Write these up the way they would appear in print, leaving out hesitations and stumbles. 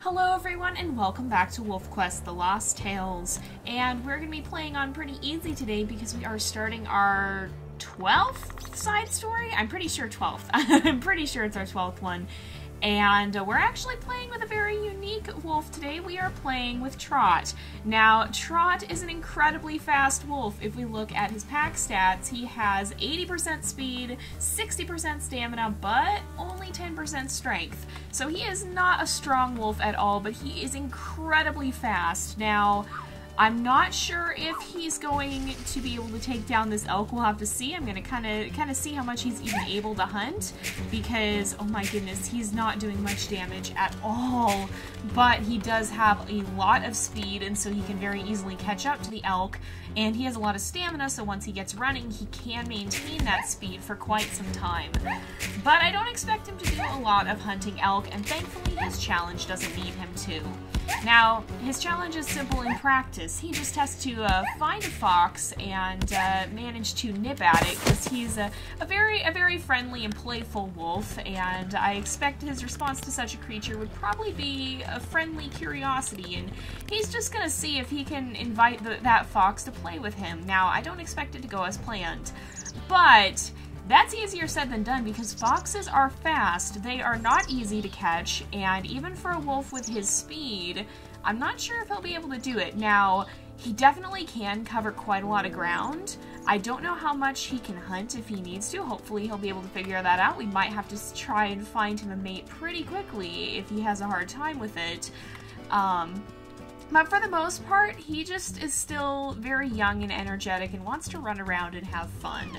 Hello everyone and welcome back to WolfQuest The Lost Tales, and we're going to be playing on pretty easy today because we are starting our 12th side story? I'm pretty sure 12th. I'm pretty sure it's our 12th one. And we're actually playing with a very unique wolf today. We are playing with Trot. Now, Trot is an incredibly fast wolf. If we look at his pack stats, he has 80% speed, 60% stamina, but only 10% strength. So he is not a strong wolf at all, but he is incredibly fast. Now, I'm not sure if he's going to be able to take down this elk. We'll have to see. I'm going to kind of see how much he's even able to hunt because, oh my goodness, he's not doing much damage at all. But he does have a lot of speed, and so he can very easily catch up to the elk. And he has a lot of stamina, so once he gets running, he can maintain that speed for quite some time. But I don't expect him to do a lot of hunting elk, and thankfully his challenge doesn't need him to. Now, his challenge is simple in practice. He just has to find a fox and manage to nip at it, because he's a very friendly and playful wolf, and I expect his response to such a creature would probably be a friendly curiosity, and he's just gonna see if he can invite that fox to play with him. Now, I don't expect it to go as planned, but that's easier said than done because foxes are fast, they are not easy to catch, and even for a wolf with his speed, I'm not sure if he'll be able to do it. Now, he definitely can cover quite a lot of ground. I don't know how much he can hunt if he needs to. Hopefully he'll be able to figure that out. We might have to try and find him a mate pretty quickly if he has a hard time with it. But for the most part, he just is still very young and energetic and wants to run around and have fun.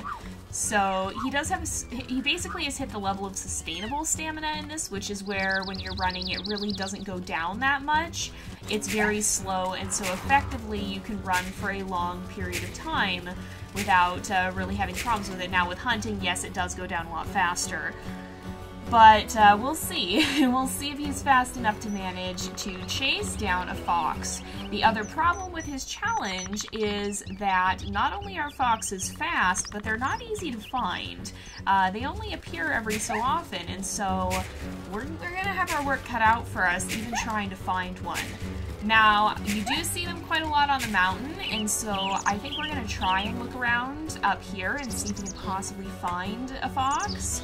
So he does have, he basically has hit the level of sustainable stamina in this, which is where when you're running it really doesn't go down that much. It's very slow, and so effectively you can run for a long period of time without really having problems with it. Now with hunting, yes, it does go down a lot faster. But we'll see. We'll see if he's fast enough to manage to chase down a fox. The other problem with his challenge is that not only are foxes fast, but they're not easy to find. They only appear every so often, and so we're gonna have our work cut out for us even trying to find one. Now, you do see them quite a lot on the mountain, and so I think we're gonna try and look around up here and see if we can possibly find a fox.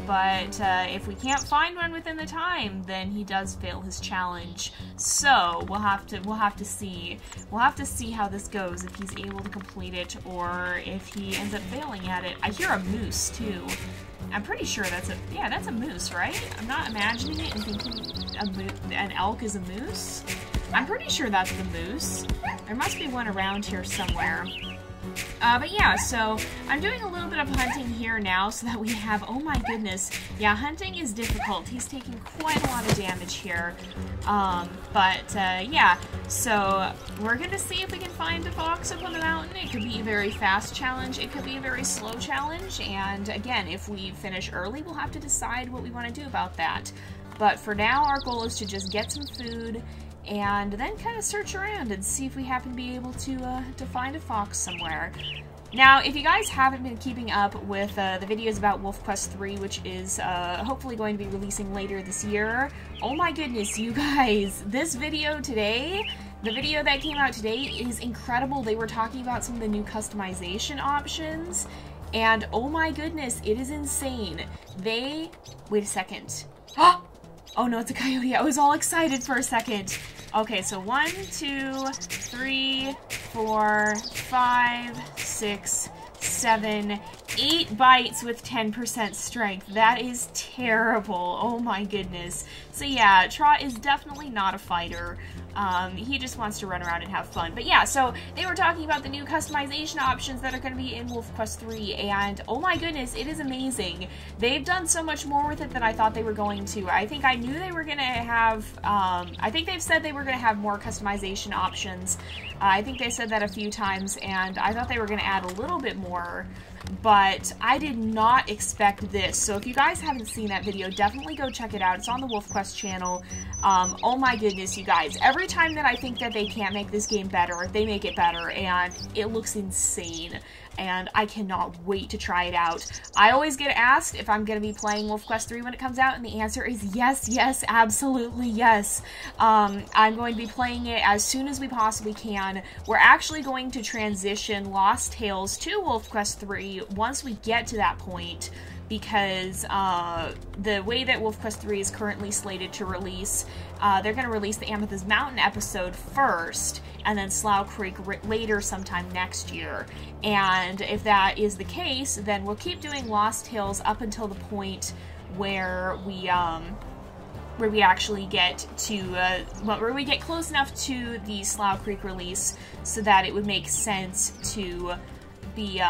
But if we can't find one within the time, then he does fail his challenge. So we'll have to see how this goes, if he's able to complete it or if he ends up failing at it. I hear a moose too. I'm pretty sure that's a moose, right? I'm not imagining it and thinking an elk is a moose. I'm pretty sure that's the moose. There must be one around here somewhere. But yeah, so I'm doing a little bit of hunting here now so that we have, oh my goodness, yeah, hunting is difficult. He's taking quite a lot of damage here. Yeah, so we're gonna see if we can find a fox up on the mountain. It could be a very fast challenge, it could be a very slow challenge, and again, if we finish early, we'll have to decide what we want to do about that. But for now, our goal is to just get some food and then kind of search around and see if we happen to be able to find a fox somewhere. Now, if you guys haven't been keeping up with the videos about WolfQuest 3, which is hopefully going to be releasing later this year, oh my goodness, you guys, this video today, the video that came out today is incredible. They were talking about some of the new customization options, and oh my goodness, it is insane. Wait a second. Oh no, it's a coyote. I was all excited for a second. Okay, so 1, 2, 3, 4, 5, 6, 7, 8 bites with 10% strength. That is terrible. Oh my goodness. So yeah, Trot is definitely not a fighter. He just wants to run around and have fun. But yeah, so they were talking about the new customization options that are going to be in WolfQuest 3, and oh my goodness, it is amazing. They've done so much more with it than I thought they were going to. I think I knew they were going to have, I think they've said they were going to have more customization options. I think they said that a few times, and I thought they were going to add a little bit more. But I did not expect this. So if you guys haven't seen that video, definitely go check it out. It's on the WolfQuest channel. Oh my goodness, you guys. Every time that I think that they can't make this game better, they make it better, and it looks insane. and I cannot wait to try it out. I always get asked if I'm going to be playing WolfQuest 3 when it comes out, and the answer is yes, yes, absolutely yes. I'm going to be playing it as soon as we possibly can. We're actually going to transition Lost Tales to WolfQuest 3 once we get to that point, because the way that WolfQuest 3 is currently slated to release, they're going to release the Amethyst Mountain episode first, and then Slough Creek later sometime next year. And if that is the case, then we'll keep doing Lost Tales up until the point where we actually get to, where we get close enough to the Slough Creek release so that it would make sense to be,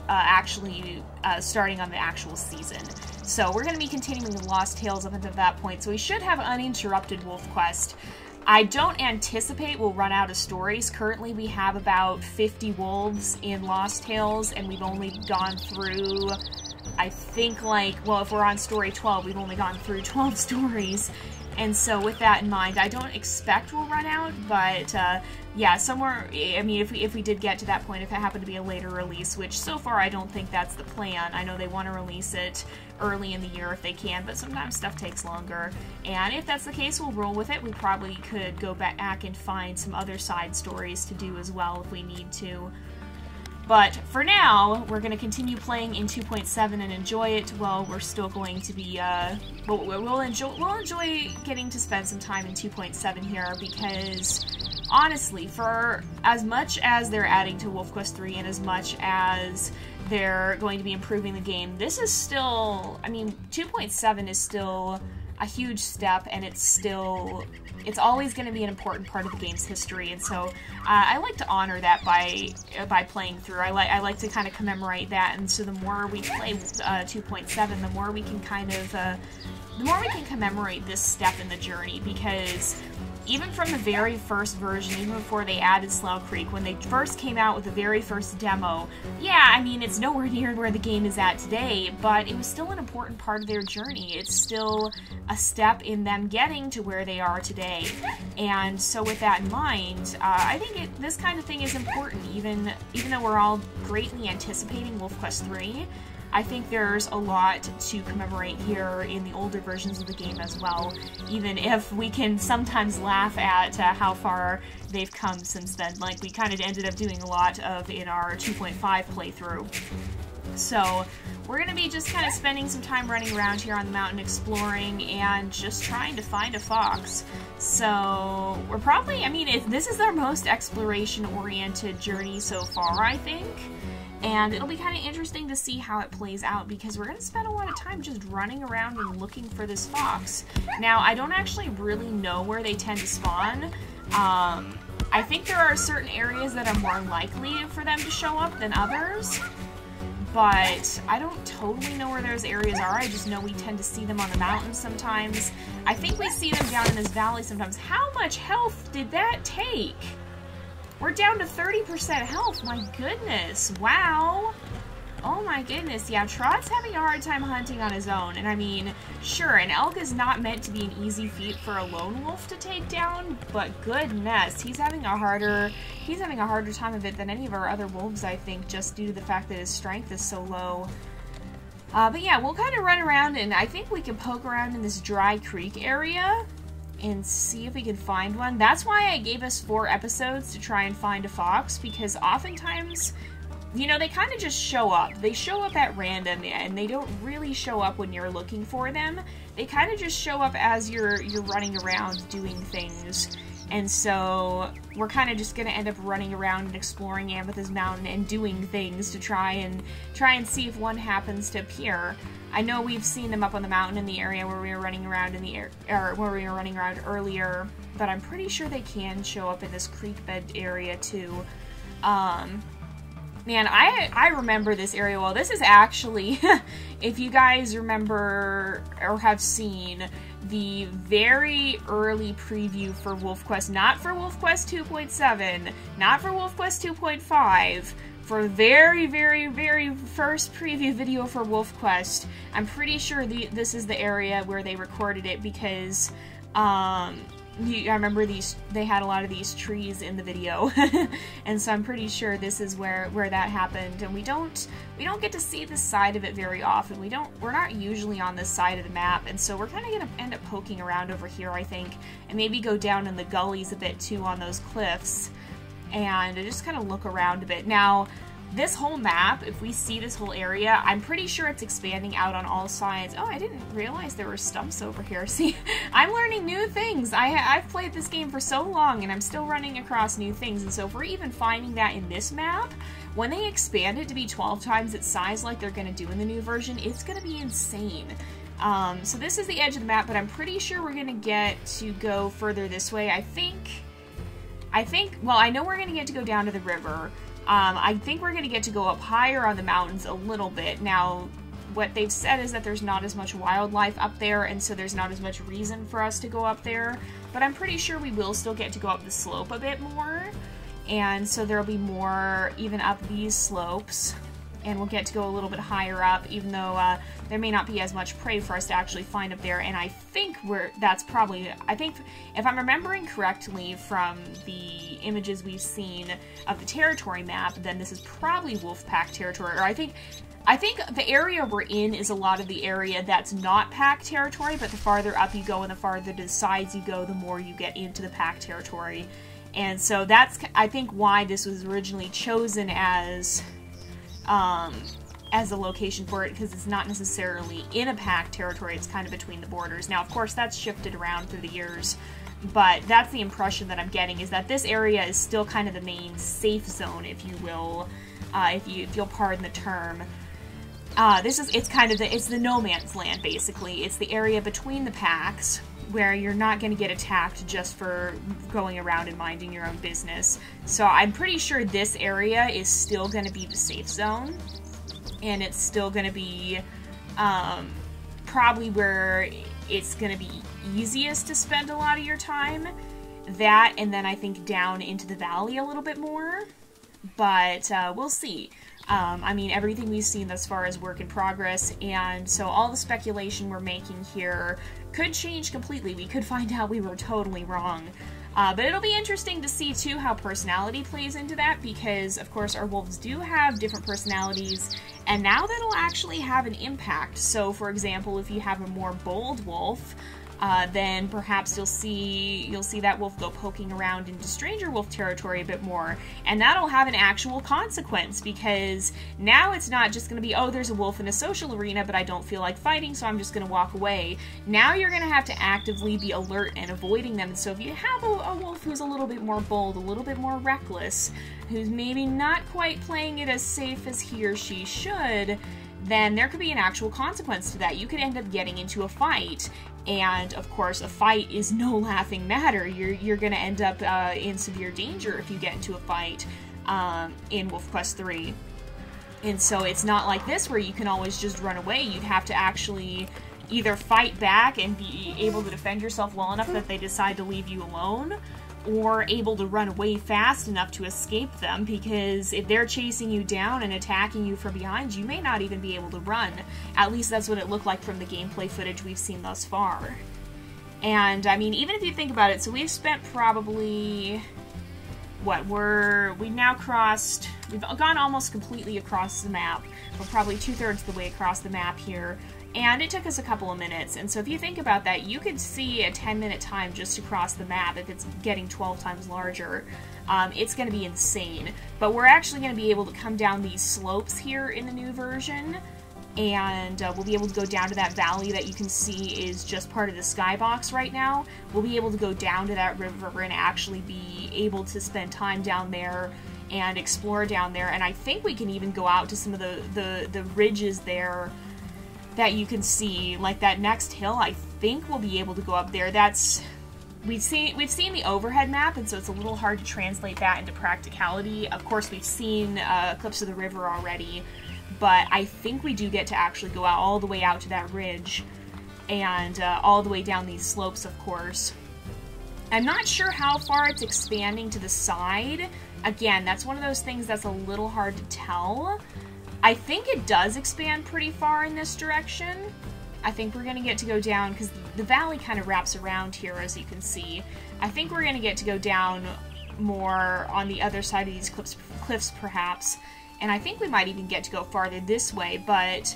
actually starting on the actual season. So we're going to be continuing the Lost Tales up until that point, so we should have uninterrupted WolfQuest. I don't anticipate we'll run out of stories. Currently we have about 50 wolves in Lost Tales, and we've only gone through, I think, like, well, if we're on story 12, we've only gone through 12 stories. And so with that in mind, I don't expect we'll run out, but yeah, somewhere, I mean, if we did get to that point, if it happened to be a later release, which so far I don't think that's the plan. I know they want to release it early in the year if they can, but sometimes stuff takes longer. And if that's the case, we'll roll with it. We probably could go back and find some other side stories to do as well if we need to. But for now, we're going to continue playing in 2.7 and enjoy it while we're still going to be, we'll enjoy getting to spend some time in 2.7 here, because honestly, for as much as they're adding to WolfQuest 3 and as much as they're going to be improving the game, this is still, I mean, 2.7 is still a huge step, and it's always going to be an important part of the game's history, and so I like to honor that by playing through. I like to kind of commemorate that, and so the more we play 2.7, the more we can commemorate this step in the journey, because even from the very first version, even before they added Slough Creek, when they first came out with the very first demo, yeah, I mean, it's nowhere near where the game is at today, but it was still an important part of their journey. It's still a step in them getting to where they are today. And so with that in mind, I think this kind of thing is important, even though we're all greatly anticipating WolfQuest 3. I think there's a lot to commemorate here in the older versions of the game as well, even if we can sometimes laugh at how far they've come since then, like we kind of ended up doing a lot of in our 2.5 playthrough. So we're going to be just kind of spending some time running around here on the mountain exploring and just trying to find a fox. So we're probably, I mean, this is our most exploration-oriented journey so far, I think. And it'll be kind of interesting to see how it plays out, because we're going to spend a lot of time just running around and looking for this fox. Now, I don't actually really know where they tend to spawn. I think there are certain areas that are more likely for them to show up than others, but I don't totally know where those areas are. I just know we tend to see them on the mountains sometimes. I think we see them down in this valley sometimes. How much health did that take? We're down to 30% health, my goodness, wow. Oh my goodness, yeah, Trot's having a hard time hunting on his own, and I mean, sure, an elk is not meant to be an easy feat for a lone wolf to take down, but goodness, he's having a harder time of it than any of our other wolves, I think, just due to the fact that his strength is so low. But yeah, we'll kind of run around, and I think we can poke around in this dry creek area and see if we can find one. That's why I gave us 4 episodes to try and find a fox, because oftentimes, you know, they kind of just show up. They show up at random, and they don't really show up when you're looking for them. They kind of just show up as you're running around doing things. And so we're kind of just going to end up running around and exploring Amethyst Mountain and doing things to try and see if one happens to appear. I know we've seen them up on the mountain in the area where we were running around earlier, but I'm pretty sure they can show up in this creek bed area too. Man, I remember this area well. This is actually, if you guys remember or have seen the very early preview for WolfQuest, not for WolfQuest 2.7, not for WolfQuest 2.5, for the very, very, very first preview video for WolfQuest. I'm pretty sure this is the area where they recorded it, because I remember they had a lot of these trees in the video, and so I'm pretty sure this is where that happened. And we don't get to see this side of it very often. We're not usually on this side of the map, and so we're kind of gonna end up poking around over here, I think, and maybe go down in the gullies a bit too on those cliffs, and just kind of look around a bit. Now, this whole map, if we see this whole area, I'm pretty sure it's expanding out on all sides. Oh, I didn't realize there were stumps over here. See, I'm learning new things. I've played this game for so long, and I'm still running across new things. And so if we're even finding that in this map, when they expand it to be 12 times its size like they're going to do in the new version, it's going to be insane. So this is the edge of the map, but I'm pretty sure we're going to get to go further this way. I think, well, I know we're going to get to go down to the river. I think we're going to get to go up higher on the mountains a little bit. Now, what they've said is that there's not as much wildlife up there, and so there's not as much reason for us to go up there. But I'm pretty sure we will still get to go up the slope a bit more. And so there'll be more even up these slopes. And we'll get to go a little bit higher up, even though there may not be as much prey for us to actually find up there. And I think that's probably, I think, if I'm remembering correctly from the images we've seen of the territory map, then this is probably wolf pack territory. Or I think the area we're in is a lot of the area that's not pack territory, but the farther up you go and the farther to the sides you go, the more you get into the pack territory. And so that's, I think, why this was originally chosen as a location for it, because it's not necessarily in a pack territory, it's kind of between the borders. Now, of course, that's shifted around through the years, but that's the impression that I'm getting, is that this area is still kind of the main safe zone, if you will, if you'll pardon the term. It's the no man's land, basically. It's the area between the packs, where you're not going to get attacked just for going around and minding your own business. So I'm pretty sure this area is still going to be the safe zone, and it's still going to be probably where it's going to be easiest to spend a lot of your time. That, and then I think down into the valley a little bit more, but we'll see. I mean, everything we've seen thus far is work in progress, and so all the speculation we're making here could change completely. We could find out we were totally wrong. But it'll be interesting to see, too, how personality plays into that, because, of course, our wolves do have different personalities, and now that'll actually have an impact. So, for example, if you have a more bold wolf, then perhaps you'll see that wolf go poking around into stranger wolf territory a bit more, and that'll have an actual consequence, because now it's not just going to be, oh, there's a wolf in a social arena, but I don't feel like fighting, so I'm just going to walk away. Now you're going to have to actively be alert and avoiding them. And so if you have a wolf who's a little bit more bold, a little bit more reckless, who's maybe not quite playing it as safe as he or she should, then there could be an actual consequence to that. You could end up getting into a fight, and of course a fight is no laughing matter. You're going to end up in severe danger if you get into a fight in WolfQuest 3. And so it's not like this where you can always just run away. You'd have to actually either fight back and be able to defend yourself well enough that they decide to leave you alone, or able to run away fast enough to escape them, because if they're chasing you down and attacking you from behind, you may not even be able to run. At least that's what it looked like from the gameplay footage we've seen thus far. And, I mean, even if you think about it, so we've spent probably, we've gone almost completely across the map. We're probably 2/3 of the way across the map here. And it took us a couple of minutes, and so if you think about that, you could see a 10-minute time just to cross the map if it's getting 12 times larger. It's going to be insane. But we're actually going to be able to come down these slopes here in the new version, and we'll be able to go down to that valley that you can see is just part of the skybox right now. We'll be able to go down to that river and actually be able to spend time down there and explore down there, and I think we can even go out to some of the ridges there that you can see, like that next hill. I think we'll be able to go up there. We've seen the overhead map, and so it's a little hard to translate that into practicality. Of course, we've seen clips of the river already, but I think we do get to actually go out all the way out to that ridge, and all the way down these slopes, of course. I'm not sure how far it's expanding to the side. Again, that's one of those things that's a little hard to tell. I think it does expand pretty far in this direction, I think we're going to get to go down, because the valley kind of wraps around here, as you can see. I think we're going to get to go down more on the other side of these cliffs perhaps. And I think we might even get to go farther this way, but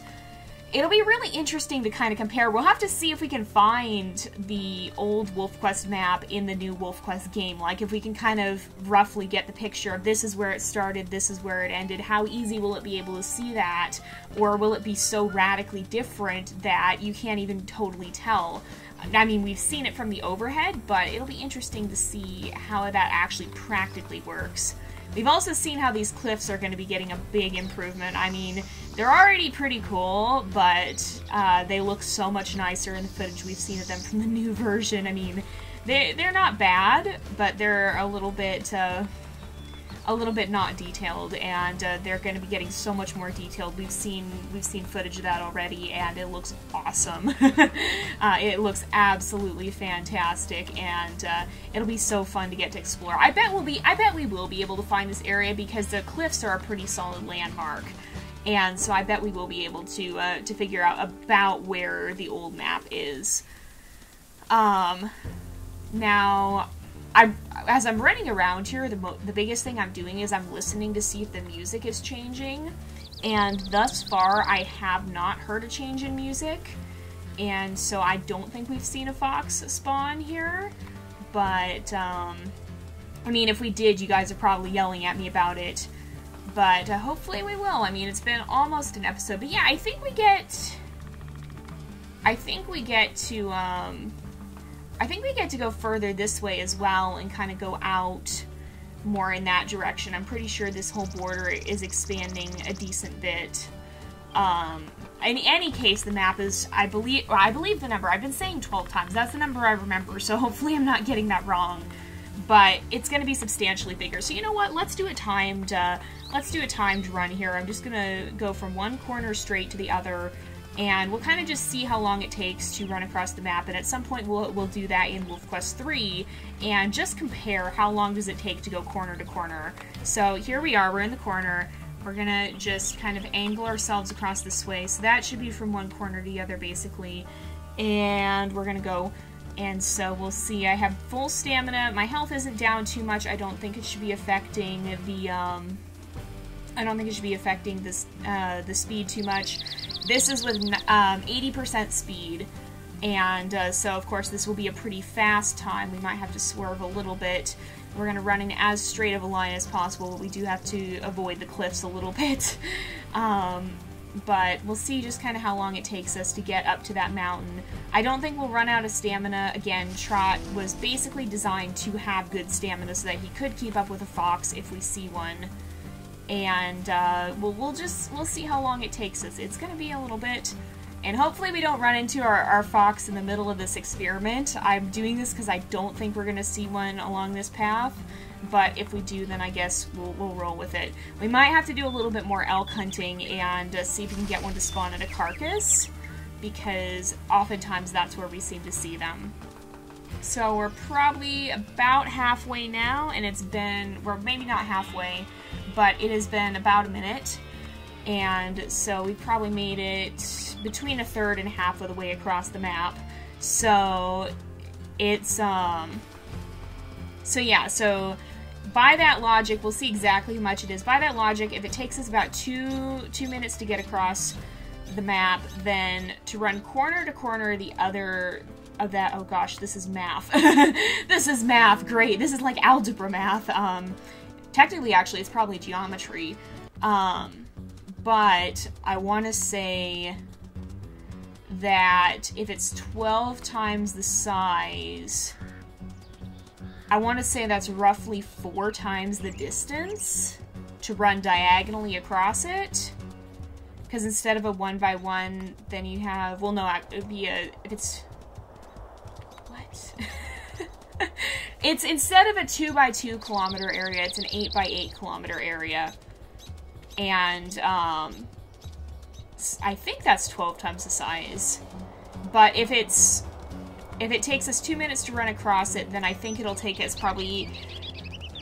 it'll be really interesting to kind of compare. We'll have to see if we can find the old WolfQuest map in the new WolfQuest game. Like, if we can kind of roughly get the picture of this is where it started, this is where it ended. How easy will it be able to see that? Or will it be so radically different that you can't even totally tell? I mean, we've seen it from the overhead, but it'll be interesting to see how that actually practically works. We've also seen how these cliffs are going to be getting a big improvement. I mean, they're already pretty cool, but they look so much nicer in the footage we've seen of them from the new version. I mean, they're not bad, but they're a little bit not detailed, and they're going to be getting so much more detailed. We've seen footage of that already, and it looks awesome. It looks absolutely fantastic, and it'll be so fun to get to explore. I bet we will be able to find this area, because the cliffs are a pretty solid landmark, and so I bet we will be able to figure out about where the old map is. Now, as I'm running around here, the biggest thing I'm doing is I'm listening to see if the music is changing, and thus far I have not heard a change in music, and so I don't think we've seen a fox spawn here, but I mean, if we did, you guys are probably yelling at me about it, but hopefully we will. I mean, it's been almost an episode, but yeah, I think we get to go further this way as well and kind of go out more in that direction. I'm pretty sure this whole border is expanding a decent bit. In any case, the map is, I believe the number. I've been saying 12 times. That's the number I remember, so hopefully I'm not getting that wrong. But it's going to be substantially bigger. So you know what? Let's do a timed run here. I'm just going to go from one corner straight to the other, and we'll kind of just see how long it takes to run across the map, and at some point we'll do that in WolfQuest 3, and just compare how long does it take to go corner to corner. So here we are, we're in the corner, we're gonna just kind of angle ourselves across this way, so that should be from one corner to the other basically, and we're gonna go, and so we'll see. I have full stamina, my health isn't down too much, I don't think it should be affecting the speed too much. This is with 80% speed, and so of course this will be a pretty fast time. We might have to swerve a little bit. We're going to run in as straight of a line as possible, but we do have to avoid the cliffs a little bit. But we'll see just kind of how long it takes us to get up to that mountain. I don't think we'll run out of stamina. Again, Trot was basically designed to have good stamina so that he could keep up with a fox if we see one. And we'll see how long it takes us. It's gonna be a little bit, and hopefully we don't run into our fox in the middle of this experiment. I'm doing this because I don't think we're gonna see one along this path, but if we do, then I guess we'll roll with it. We might have to do a little bit more elk hunting and see if we can get one to spawn at a carcass, because oftentimes that's where we seem to see them. So we're probably about halfway now, and we're maybe not halfway, but it has been about a minute, and so we've probably made it between a third and half of the way across the map. So it's, so by that logic, we'll see exactly how much it is. By that logic, if it takes us about two minutes to get across the map, then to run corner to corner the other of that, oh gosh, this is math. This is math, great. This is like algebra math. Technically, actually, it's probably geometry. But I want to say that if it's 12 times the size, I want to say that's roughly 4 times the distance to run diagonally across it. Because instead of a 1x1, then you have, well, no, it would be a, if it's, what? It's, instead of a 2x2 kilometer area, it's an 8x8 kilometer area. And, I think that's 12 times the size. But if it takes us 2 minutes to run across it, then I think it'll take us probably,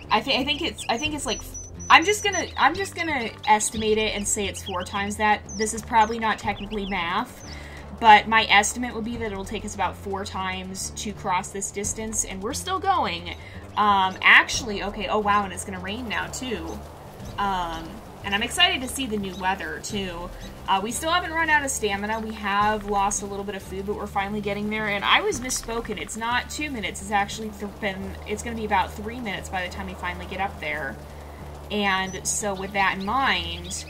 I think it's like, I'm just gonna estimate it and say it's 4 times that. This is probably not technically math, but my estimate would be that it'll take us about 4 times to cross this distance, and we're still going. Actually, okay, oh wow, and it's gonna rain now, too. And I'm excited to see the new weather, too. We still haven't run out of stamina. We have lost a little bit of food, but we're finally getting there. And I was misspoken. It's not 2 minutes. It's actually it's going to be about 3 minutes by the time we finally get up there. And so with that in mind,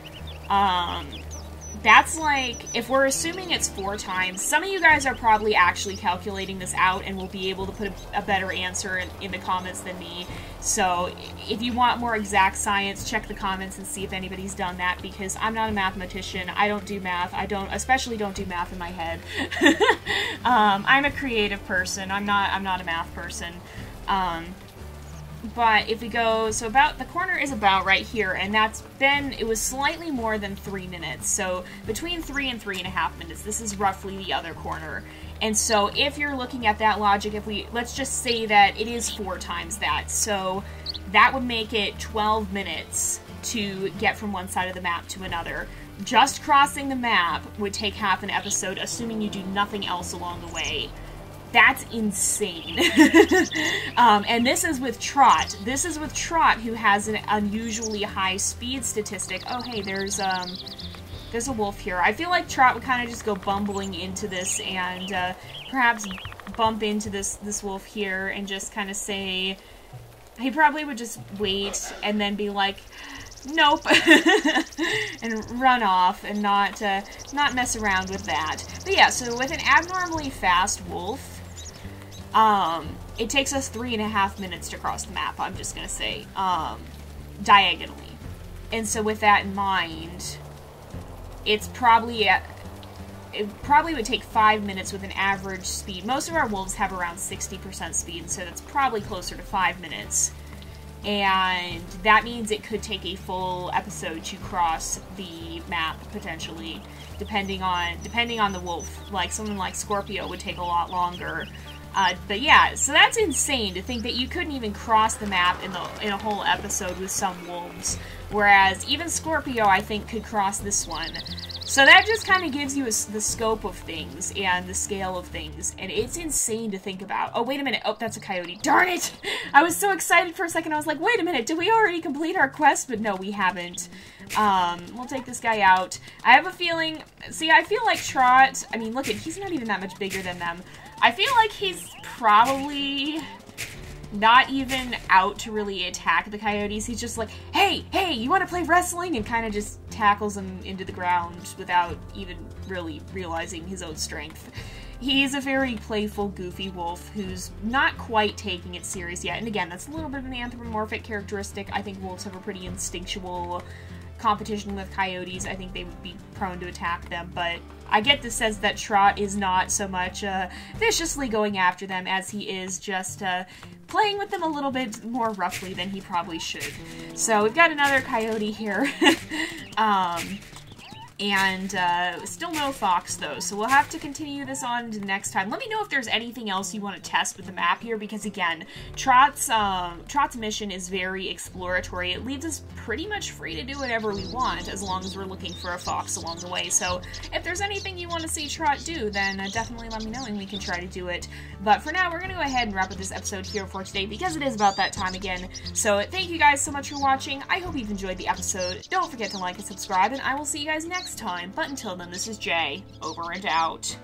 that's like, if we're assuming it's 4 times, some of you guys are probably actually calculating this out and will be able to put a better answer in the comments than me. So if you want more exact science, check the comments and see if anybody's done that, because I'm not a mathematician. I don't do math. Especially don't do math in my head. I'm a creative person. I'm not a math person. But if we go, so about, the corner is about right here, and it was slightly more than 3 minutes, so between 3 and 3.5 minutes, this is roughly the other corner. And so if you're looking at that logic, let's just say that it is 4 times that, so that would make it 12 minutes to get from one side of the map to another. Just crossing the map would take half an episode, assuming you do nothing else along the way. That's insane. And this is with Trot. This is with Trot, who has an unusually high speed statistic. Oh, hey, there's a wolf here. I feel like Trot would kind of just go bumbling into this and perhaps bump into this wolf here and just kind of say... He probably would just wait and then be like, nope, and run off and not mess around with that. But yeah, so with an abnormally fast wolf, it takes us 3.5 minutes to cross the map, I'm just gonna say, diagonally. And so with that in mind, it probably would take 5 minutes with an average speed. Most of our wolves have around 60% speed, so that's probably closer to 5 minutes. And that means it could take a full episode to cross the map, potentially, depending on the wolf. Like, someone like Scorpio would take a lot longer. But yeah, so that's insane to think that you couldn't even cross the map in a whole episode with some wolves. Whereas even Scorpio, I think, could cross this one. So that just kind of gives you the scope of things and the scale of things. And it's insane to think about. Oh, wait a minute. Oh, that's a coyote. Darn it! I was so excited for a second. I was like, wait a minute. Did we already complete our quest? But no, we haven't. We'll take this guy out. I have a feeling... See, I feel like Trot... I mean, look, he's not even that much bigger than them. I feel like he's probably not even out to really attack the coyotes. He's just like, hey, you want to play wrestling? And kind of just tackles them into the ground without even really realizing his own strength. He's a very playful, goofy wolf who's not quite taking it serious yet. And again, that's a little bit of an anthropomorphic characteristic. I think wolves have a pretty instinctual competition with coyotes. I think they would be prone to attack them, but I get the sense that Trot is not so much viciously going after them as he is just playing with them a little bit more roughly than he probably should. So we've got another coyote here. And still no fox, though, so we'll have to continue this on to next time. Let me know if there's anything else you want to test with the map here, because again, Trot's mission is very exploratory. It leaves us pretty much free to do whatever we want, as long as we're looking for a fox along the way. So if there's anything you want to see Trot do, then definitely let me know and we can try to do it. But for now, we're going to go ahead and wrap up this episode here for today, because it is about that time again. So thank you guys so much for watching. I hope you've enjoyed the episode. Don't forget to like and subscribe, and I will see you guys next time. But until then, this is Jay, over and out.